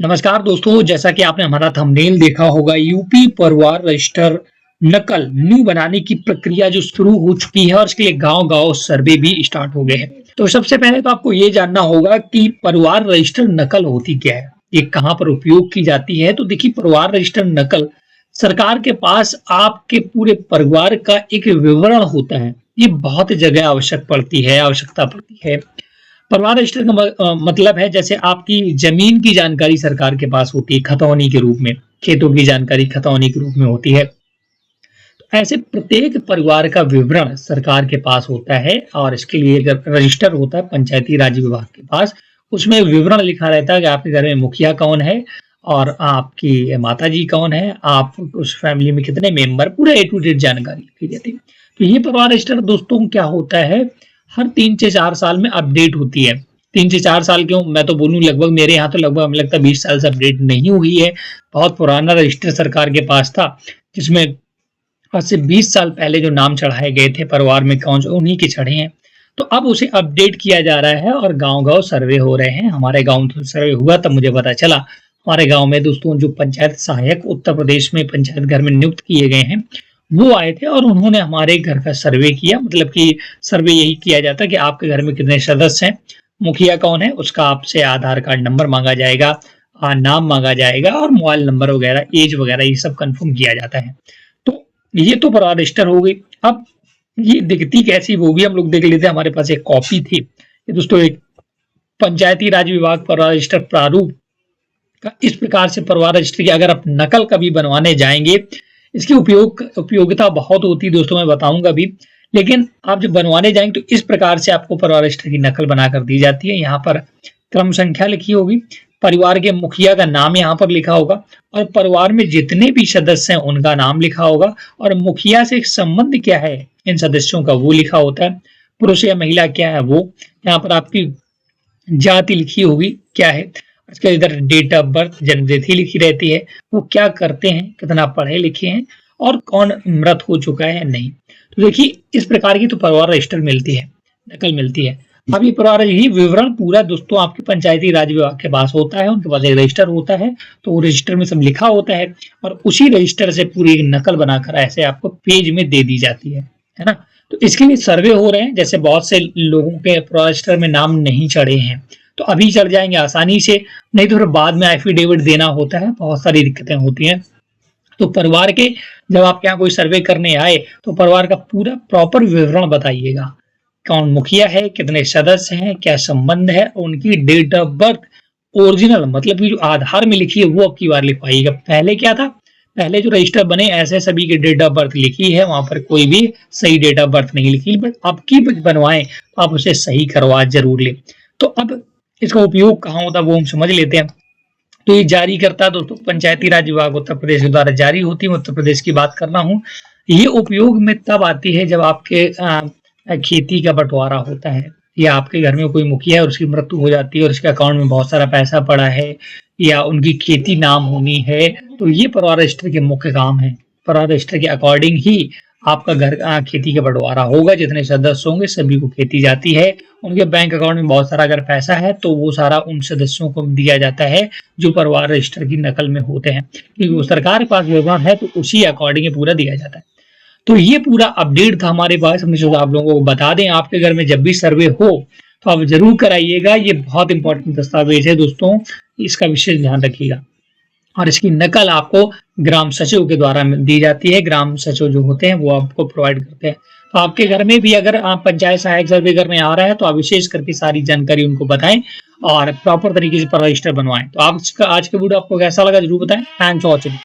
नमस्कार दोस्तों, जैसा कि आपने हमारा थंबनेल देखा होगा, यूपी परिवार रजिस्टर नकल न्यू बनाने की प्रक्रिया जो शुरू हो चुकी है और इसके लिए गांव-गांव सर्वे भी स्टार्ट हो गए हैं। तो सबसे पहले तो आपको ये जानना होगा कि परिवार रजिस्टर नकल होती क्या है? ये कहाँ पर उपयोग की जाती है? तो देखिए, परिवार रजिस्टर नकल सरकार के पास आपके पूरे परिवार का एक विवरण होता है। ये बहुत जगह आवश्यकता पड़ती है। परिवार रजिस्टर का मतलब है जैसे आपकी जमीन की जानकारी सरकार के पास होती है खतौनी के रूप में, खेतों की जानकारी खतौनी के रूप में होती है। तो ऐसे प्रत्येक परिवार का विवरण सरकार के पास होता है और इसके लिए जब रजिस्टर होता है पंचायती राज विभाग के पास, उसमें विवरण लिखा रहता है कि आपके घर में मुखिया कौन है और आपकी माताजी कौन है, आप उस फैमिली में कितने मेंबर, पूरा ए टू जेड जानकारी लिखी जाती है। तो ये परिवार रजिस्टर दोस्तों क्या होता है, हर 3 से 4 साल में अपडेट होती है। 3 से 4 साल क्यों, मैं तो बोलूँ लगभग मेरे यहाँ तो लगभग हमें लगता है 20 साल से अपडेट नहीं हुई है। बहुत पुराना रजिस्टर सरकार के पास था, जिसमें आज से 20 साल पहले जो नाम चढ़ाए गए थे परिवार में कौन से, उन्हीं के चढ़े हैं। तो अब उसे अपडेट किया जा रहा है और गाँव-गाँव सर्वे हो रहे हैं। हमारे गाँव में तो सर्वे हुआ तब मुझे पता चला। हमारे गाँव में दोस्तों जो पंचायत सहायक उत्तर प्रदेश में पंचायत घर में नियुक्त किए गए हैं, वो आए थे और उन्होंने हमारे घर का सर्वे किया। मतलब कि सर्वे यही किया जाता है कि आपके घर में कितने सदस्य हैं, मुखिया कौन है, उसका आपसे आधार कार्ड नंबर माँगा जाएगा, नाम माँगा जाएगा और मोबाइल नंबर वगैरह, ऐज वगैरह ये सब कन्फर्म किया जाता है। तो ये तो परिवार रजिस्टर हो गई। अब ये दिखती कैसी वो भी हम लोग देख लेते हैं। हमारे पास एक कॉपी थी। ये दोस्तों एक पंचायती राज विभाग परिवार रजिस्टर प्रारूप का इस प्रकार से परिवार रजिस्टर की अगर आप नकल कभी बनवाने जाएँगे, इसकी उपयोगिता बहुत होती है दोस्तों, मैं बताऊँगा भी। लेकिन आप जब बनवाने जाएँगे तो इस प्रकार से आपको परिवार रजिस्टर की नकल बनाकर दी जाती है। यहाँ पर क्रम संख्या लिखी होगी, परिवार के मुखिया का नाम यहाँ पर लिखा होगा और परिवार में जितने भी सदस्य हैं उनका नाम लिखा होगा और मुखिया से संबंध क्या है इन सदस्यों का वो लिखा होता है। पुरुष या महिला क्या है वो, यहाँ पर आपकी जाति लिखी होगी क्या है, उसके इधर डेट ऑफ बर्थ जन्म तिथि लिखी रहती है, वो क्या करते हैं, कितना पढ़े लिखे हैं और कौन मृत हो चुका है नहीं। तो देखिए इस प्रकार की तो परिवार रजिस्टर मिलती है, नकल मिलती है। अब ये परिवार यही विवरण पूरा दोस्तों आपके पंचायती राज विभाग के पास होता है, उनके पास एक रजिस्टर होता है, तो वो रजिस्टर में सब लिखा होता है और उसी रजिस्टर से पूरी एक नकल बनाकर ऐसे आपको पेज में दे दी जाती है ना। तो इसके लिए सर्वे हो रहे हैं, जैसे बहुत से लोगों के रजिस्टर में नाम नहीं चढ़े हैं तो अभी चढ़ जाएंगे आसानी से, नहीं तो फिर बाद में एफिडेविट देना होता है, बहुत सारी दिक्कतें होती हैं। तो परिवार के जब आपके यहाँ कोई सर्वे करने आए तो परिवार का पूरा प्रॉपर विवरण बताइएगा, कौन मुखिया है, कितने सदस्य हैं, क्या संबंध है, उनकी डेट ऑफ बर्थ ओरिजिनल मतलब कि जो आधार में लिखी है वो अब की बार लिखवाइएगा। पहले क्या था, पहले जो रजिस्टर बने ऐसे सभी की डेट ऑफ बर्थ लिखी है, वहां पर कोई भी सही डेट ऑफ बर्थ नहीं लिखी, बट अब की बनवाएं तो आप उसे सही करवा जरूर लें। तो अब इसका उपयोग कहाँ होता है वो हम समझ लेते हैं। तो ये जारी करता है दोस्तों पंचायती राज विभाग उत्तर प्रदेश के द्वारा जारी होती है। उत्तर प्रदेश की बात कर रहा हूँ। ये उपयोग में तब आती है जब आपके खेती का बंटवारा होता है या आपके घर में कोई मुखिया है और उसकी मृत्यु हो जाती है और उसके अकाउंट में बहुत सारा पैसा पड़ा है या उनकी खेती नाम होनी है, तो ये परिवार रजिस्टर के मुख्य काम है। परिवार रजिस्टर के अकॉर्डिंग ही आपका घर खेती का बंटवारा होगा, जितने सदस्य होंगे सभी को खेती जाती है। उनके बैंक अकाउंट में बहुत सारा अगर पैसा है तो वो सारा उन सदस्यों को दिया जाता है जो परिवार रजिस्टर की नकल में होते हैं, क्योंकि वो सरकार के पास विवरण है तो उसी अकॉर्डिंग पूरा दिया जाता है। तो ये पूरा अपडेट था हमारे पास, हमने सोचा आप लोगों को बता दें। आपके घर में जब भी सर्वे हो तो आप जरूर कराइएगा, ये बहुत इंपॉर्टेंट दस्तावेज है दोस्तों, इसका विशेष ध्यान रखिएगा। और इसकी नकल आपको ग्राम सचिव के द्वारा दी जाती है। ग्राम सचिव जो होते हैं वो आपको प्रोवाइड करते हैं। तो आपके घर में भी अगर आप पंचायत सहायक सर्वे करने आ रहा है तो आप विशेष करके सारी जानकारी उनको बताएं और प्रॉपर तरीके से रजिस्टर बनवाएं। तो आज का वीडियो आपको कैसा लगा जरूर बताएं। Thanks for watching.